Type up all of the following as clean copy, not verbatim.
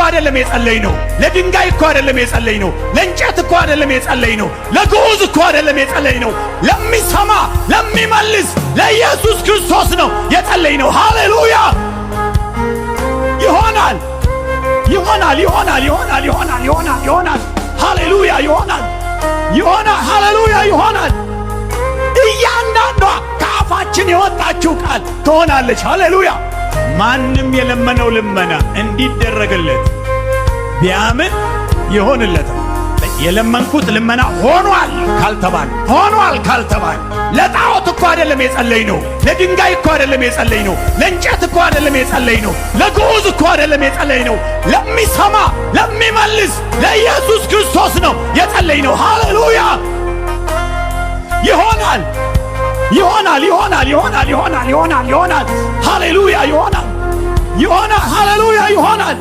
አይደለም የጸለይነው፣ ለድንጋይ እኮ አይደለም የጸለይነው፣ ለእንጨት እኮ አይደለም የጸለይነው፣ ለግዑዝ እኮ አይደለም የጸለይነው፣ ለሚሰማ ለሚመልስ ለኢየሱስ ክርስቶስ ነው የጸለይነው። ሃሌሉያ! ይሆናል ይሆናል ይሆናል ይሆናል ይሆናል ይሆናል ይሆናል። ሃሌሉያ! ይሆናል ይሆናል። ሃሌሉያ! ይሆናል። እያንዳንዷ ከአፋችን የወጣችው ቃል ትሆናለች። ሃሌሉያ! ማንም የለመነው ልመና እንዲደረግለት ቢያምን ይሆንለታል። የለመንኩት ልመና ሆኗል ካልተባለ ለጣዖት እኮ አይደለም የጸለይነው፣ ለድንጋይ እኮ አይደለም የጸለይነው፣ ለእንጨት እኮ አይደለም የጸለይነው፣ ለግዑዝ እኮ አይደለም የጸለይነው፣ ለሚሰማ ለሚመልስ ለኢየሱስ ክርስቶስ ነው የጸለይነው። ሃሌሉያ! ይሆናል ይሆናል ይሆናል ይሆናል ይሆናል ይሆናል ይሆናል። ሃሌሉያ! ይሆናል ይሆናል። ሃሌሉያ! ይሆናል።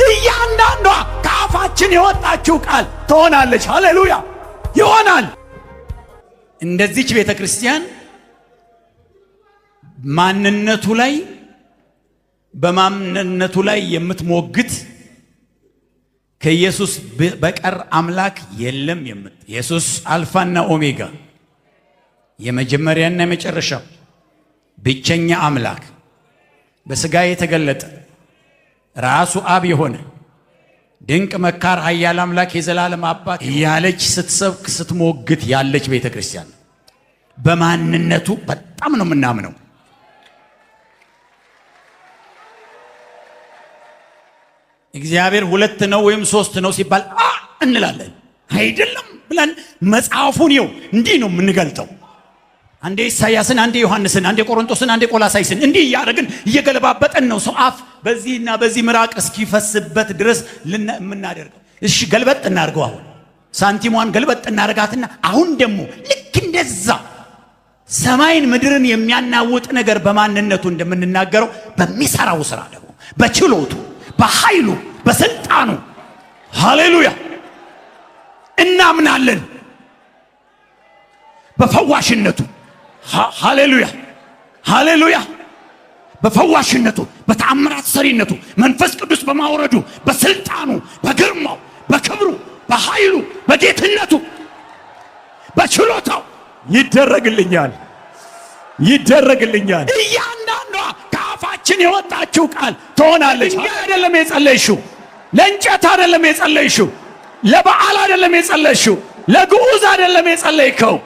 እያንዳንዷ ከአፋችን የወጣችው ቃል ትሆናለች። ሃሌሉያ! ይሆናል። እንደዚች ቤተ ክርስቲያን በማንነቱ ላይ የምትሞግት ከኢየሱስ በቀር አምላክ የለም ኢየሱስ አልፋና ኦሜጋ የመጀመሪያና የመጨረሻው ብቸኛ አምላክ በሥጋ የተገለጠ ራሱ አብ የሆነ ድንቅ መካር ኃያል አምላክ የዘላለም አባት ያለች ስትሰብክ ስትሞግት ያለች ቤተ ክርስቲያን በማንነቱ በጣም ነው የምናምነው። እግዚአብሔር ሁለት ነው ወይም ሶስት ነው ሲባል እንላለን። አይደለም ብለን መጽሐፉን ይው እንዲህ ነው የምንገልጠው። አንዴ ኢሳይያስን፣ አንዴ ዮሐንስን፣ አንዴ ቆሮንቶስን፣ አንዴ ቆላሳይስን እንዲህ ያደረግን እየገለባበጠን ነው ሰው አፍ በዚህና በዚህ ምራቅ እስኪፈስበት ድረስ የምናደርገው። እሺ ገልበጥ እናርገው። አሁን ሳንቲሟን ገልበጥ እናርጋትና አሁን ደግሞ ልክ እንደዛ ሰማይን ምድርን የሚያናውጥ ነገር በማንነቱ እንደምንናገረው በሚሰራው ስራ ደግሞ በችሎቱ በኃይሉ በስልጣኑ ሃሌሉያ እናምናለን። በፈዋሽነቱ ሃሌሉያ ሃሌሉያ በፈዋሽነቱ በተአምራት ሰሪነቱ መንፈስ ቅዱስ በማውረዱ በስልጣኑ በግርማው በክብሩ በኃይሉ በጌትነቱ በችሎታው ይደረግልኛል። እያንዳንዷ ከአፋችን የወጣችው ቃል ትሆናለች። አይደለም የጸለይሽው፣ ለእንጨት አይደለም የጸለይሽው፣ ለበዓል አይደለም የጸለይሽው፣ ለግዑዝ አይደለም የጸለይከው፣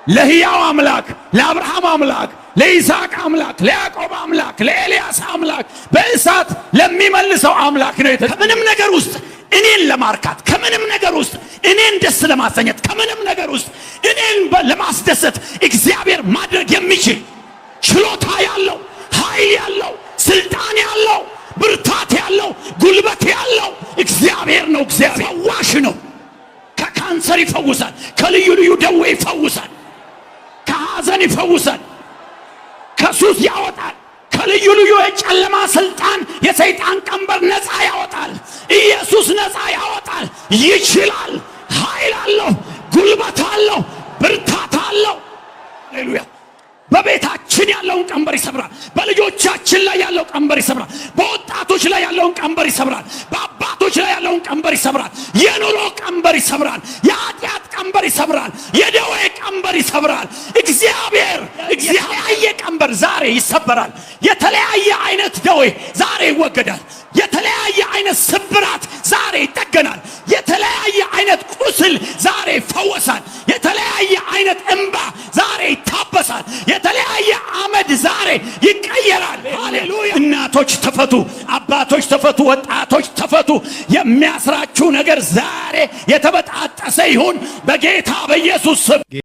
ለሕያው አምላክ ለአብርሃም አምላክ ለይስሐቅ አምላክ ለያዕቆብ አምላክ ለኤልያስ አምላክ በእሳት ለሚመልሰው አምላክ ነው። ከምንም ነገር ውስጥ እኔን ለማርካት፣ ከምንም ነገር ውስጥ እኔን ደስ ለማሰኘት፣ ከምንም ነገር ውስጥ እኔን ለማስደሰት እግዚአብሔር ማድረግ የሚችል ችሎታ ያለው ኃይል ያለው ስልጣን ያለው ብርታት ያለው ጉልበት ያለው እግዚአብሔር ነው። እግዚአብሔር ፈዋሽ ነው። ከካንሰር ይፈውሳል፣ ከልዩ ልዩ ደዌ ይፈውሳል፣ ከሐዘን ይፈውሳል፣ ከሱስ ያወጣል፣ ከልዩ ልዩ የጨለማ ስልጣን የሰይጣን ቀንበር ነፃ ያወጣል። ኢየሱስ ነፃ ያወጣል። ይችላል። ኃይል አለው፣ ጉልበት አለው፣ ብርታት አለው። ሃሌሉያ! በቤታችን ያለውን ቀንበር ይሰብራል። በልጆቻችን ላይ ያለው ቀንበር ይሰብራል። በወጣቶች ላይ ያለውን ቀንበር ይሰብራል። በአባቶች ላይ ያለውን ቀንበር ይሰብራል። የኑሮ ቀንበር ይሰብራል። የኃጢአት ቀንበር ይሰብራል። የደዌ ቀንበር ይሰብራል። እግዚአብሔር የተለያየ ቀንበር ዛሬ ይሰበራል። የተለያየ አይነት ደዌ ዛሬ ይወገዳል። የተለያየ አይነት ስብራት ዛሬ ይጠገናል። የተለያየ አይነት ቁስል ዛሬ ይፈወሳል። የተለያየ አይነት እንባ ዛሬ ይታበሳል። የተለያየ አመድ ዛሬ ይቀየራል። ሃሌሉያ! እናቶች ተፈቱ፣ አባቶች ተፈቱ፣ ወጣቶች ተፈቱ። የሚያስራችሁ ነገር ዛሬ የተበጣጠሰ ይሁን በጌታ በኢየሱስ ስም።